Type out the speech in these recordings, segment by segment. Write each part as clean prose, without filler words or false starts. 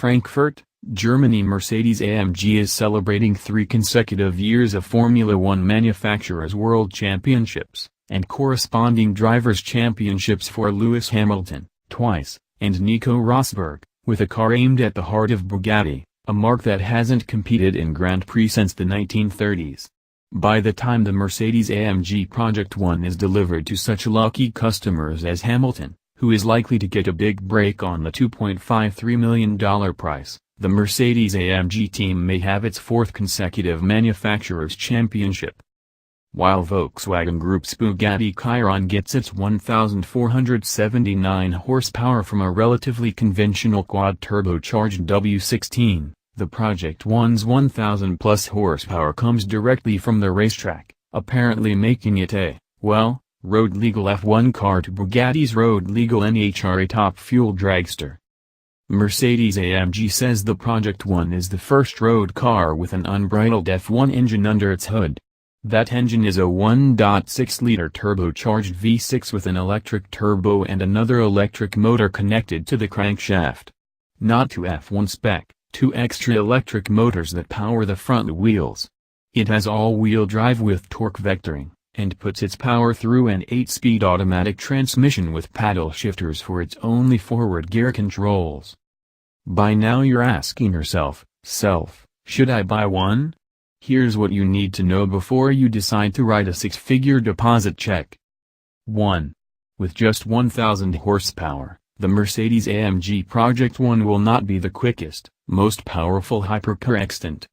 Frankfurt, Germany. Mercedes-AMG is celebrating 3 consecutive years of Formula One Manufacturers' World Championships, and corresponding Drivers' Championships for Lewis Hamilton, twice, and Nico Rosberg, with a car aimed at the heart of Bugatti, a marque that hasn't competed in Grand Prix since the 1930s. By the time the Mercedes-AMG Project One is delivered to such lucky customers as Hamilton, who is likely to get a big break on the $2.53 million price, the Mercedes-AMG team may have its 4th consecutive Manufacturers' Championship. While Volkswagen Group's Bugatti Chiron gets its 1,479 horsepower from a relatively conventional quad-turbocharged W16, the Project One's 1,000-plus horsepower comes directly from the racetrack, apparently making it a, well, road-legal F1 car to Bugatti's road-legal NHRA top-fuel dragster. Mercedes-AMG says the Project One is the first road car with an unbridled F1 engine under its hood. That engine is a 1.6-liter turbocharged V6 with an electric turbo and another electric motor connected to the crankshaft. Not to F1 spec, 2 extra electric motors that power the front wheels. It has all-wheel drive with torque vectoring, and puts its power through an 8-speed automatic transmission with paddle shifters for its only forward gear controls. By now you're asking yourself, should I buy one? Here's what you need to know before you decide to write a 6-figure deposit check. 1. With just 1,000 horsepower, the Mercedes-AMG Project One will not be the quickest, most powerful hypercar extant.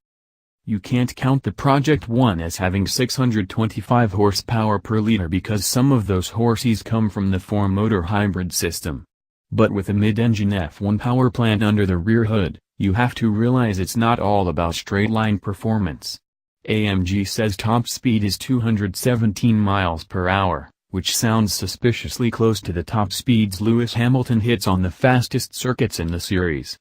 You can't count the Project One as having 625 horsepower per liter because some of those horses come from the 4-motor hybrid system. But with a mid-engine F1 power plant under the rear hood, you have to realize it's not all about straight-line performance. AMG says top speed is 217 miles per hour, which sounds suspiciously close to the top speeds Lewis Hamilton hits on the fastest circuits in the series.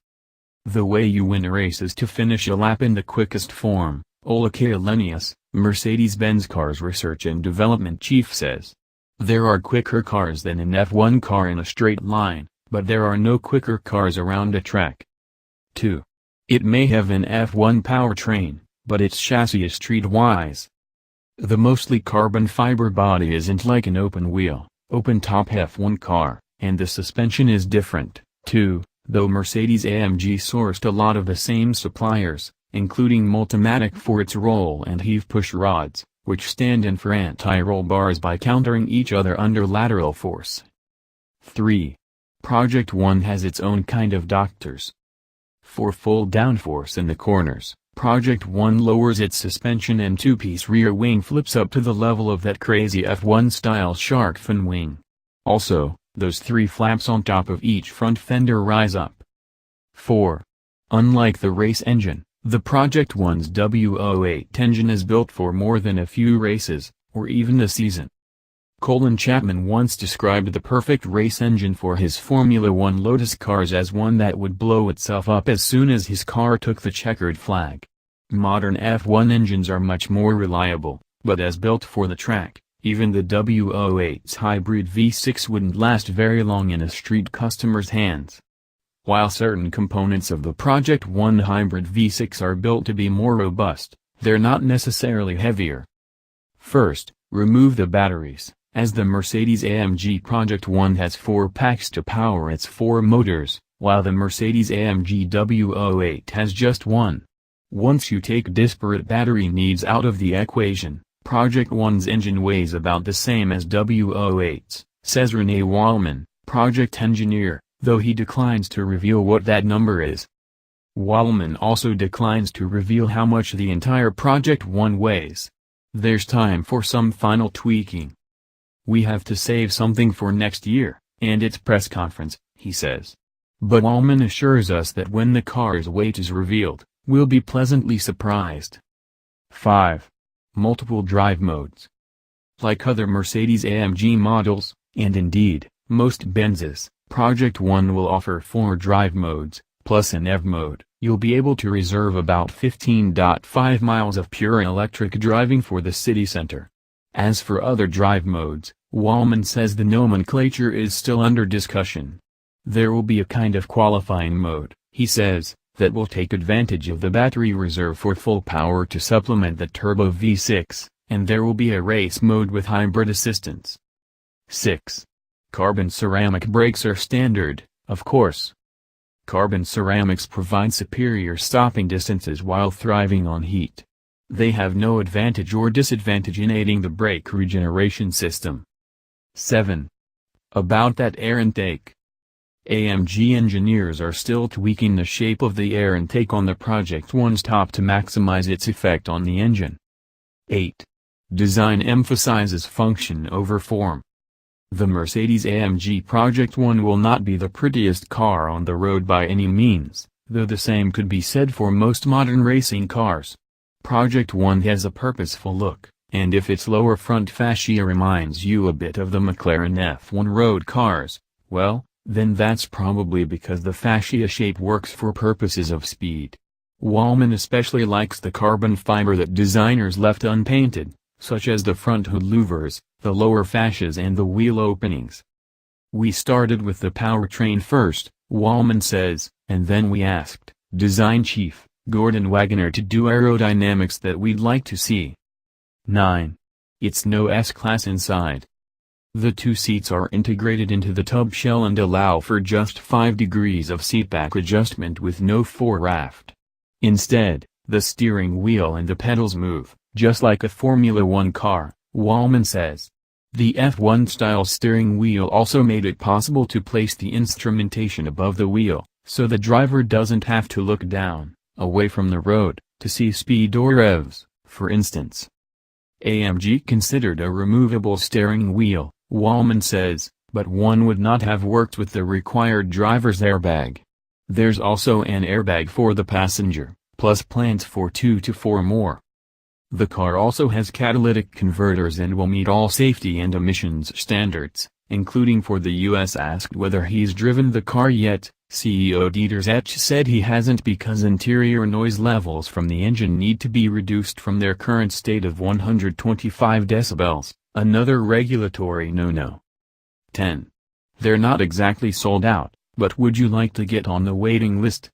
The way you win a race is to finish a lap in the quickest form, Ola Kalenius, Mercedes-Benz Cars Research and Development Chief says. There are quicker cars than an F1 car in a straight line, but there are no quicker cars around a track. 2. It may have an F1 powertrain, but its chassis is streetwise. The mostly carbon fiber body isn't like an open-wheel, open-top F1 car, and the suspension is different, too, though Mercedes-AMG sourced a lot of the same suppliers, including Multimatic for its roll and heave push rods, which stand in for anti-roll bars by countering each other under lateral force. 3. Project One has its own kind of doctors. For full downforce in the corners, Project One lowers its suspension and 2-piece rear wing flips up to the level of that crazy F1-style shark fin wing. Also, those 3 flaps on top of each front fender rise up. 4. Unlike the race engine, the Project One's W08 engine is built for more than a few races, or even a season. Colin Chapman once described the perfect race engine for his Formula One Lotus cars as one that would blow itself up as soon as his car took the checkered flag. Modern F1 engines are much more reliable, but as built for the track, even the W08's hybrid V6 wouldn't last very long in a street customer's hands. While certain components of the Project One hybrid V6 are built to be more robust, they're not necessarily heavier. First, remove the batteries, as the Mercedes-AMG Project One has 4 packs to power its 4 motors, while the Mercedes-AMG W08 has just 1. Once you take disparate battery needs out of the equation, Project One's engine weighs about the same as W08's, says René Wallman, project engineer, though he declines to reveal what that number is. Wallman also declines to reveal how much the entire Project One weighs. There's time for some final tweaking. We have to save something for next year, and its press conference, he says. But Wallman assures us that when the car's weight is revealed, we'll be pleasantly surprised. 5. Multiple drive modes. Like other Mercedes-AMG models, and indeed, most Benzes, Project One will offer 4 drive modes, plus an EV mode. You'll be able to reserve about 15.5 miles of pure electric driving for the city center. As for other drive modes, Wallman says the nomenclature is still under discussion. There will be a kind of qualifying mode, he says, that will take advantage of the battery reserve for full power to supplement the turbo V6, and there will be a race mode with hybrid assistance. 6. Carbon ceramic brakes are standard, of course. Carbon ceramics provide superior stopping distances while thriving on heat. They have no advantage or disadvantage in aiding the brake regeneration system. 7. About that air intake. AMG engineers are still tweaking the shape of the air intake on the Project One's top to maximize its effect on the engine. 8. Design emphasizes function over form. The Mercedes-AMG Project One will not be the prettiest car on the road by any means, though the same could be said for most modern racing cars. Project One has a purposeful look, and if its lower front fascia reminds you a bit of the McLaren F1 road cars, well, then that's probably because the fascia shape works for purposes of speed. Wallman especially likes the carbon fiber that designers left unpainted, such as the front hood louvers, the lower fascias and the wheel openings. We started with the powertrain first, Wallman says, and then we asked design chief Gordon Wagoner to do aerodynamics that we'd like to see. 9. It's no S-Class inside. The two seats are integrated into the tub shell and allow for just 5 degrees of seatback adjustment with no fore-aft. Instead, the steering wheel and the pedals move, just like a Formula One car, Wallman says. The F1-style steering wheel also made it possible to place the instrumentation above the wheel, so the driver doesn't have to look down, away from the road, to see speed or revs, for instance. AMG considered a removable steering wheel, Wallman says, but one would not have worked with the required driver's airbag. There's also an airbag for the passenger, plus plans for 2 to 4 more. The car also has catalytic converters and will meet all safety and emissions standards, including for the US. Asked whether he's driven the car yet, CEO Dieter Zetsche said he hasn't because interior noise levels from the engine need to be reduced from their current state of 125 decibels, another regulatory no-no. 10. They're not exactly sold out, but would you like to get on the waiting list?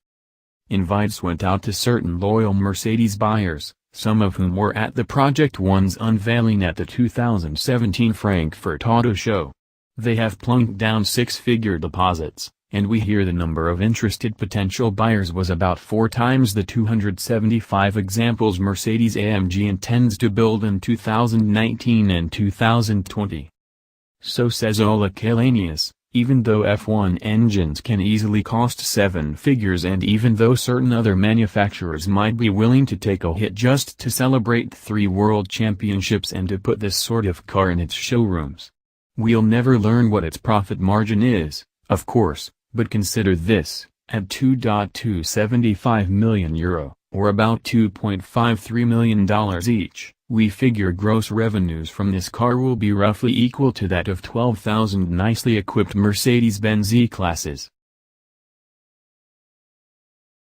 Invites went out to certain loyal Mercedes buyers, some of whom were at the Project One's unveiling at the 2017 Frankfurt Auto Show. They have plunked down 6-figure deposits, and we hear the number of interested potential buyers was about 4 times the 275 examples Mercedes-AMG intends to build in 2019 and 2020. So says Ola Kalanius, even though F1 engines can easily cost 7 figures and even though certain other manufacturers might be willing to take a hit just to celebrate 3 world championships and to put this sort of car in its showrooms. We'll never learn what its profit margin is, of course, but consider this, at €2.275 million, or about $2.53 million each, we figure gross revenues from this car will be roughly equal to that of 12,000 nicely equipped Mercedes-Benz E-classes.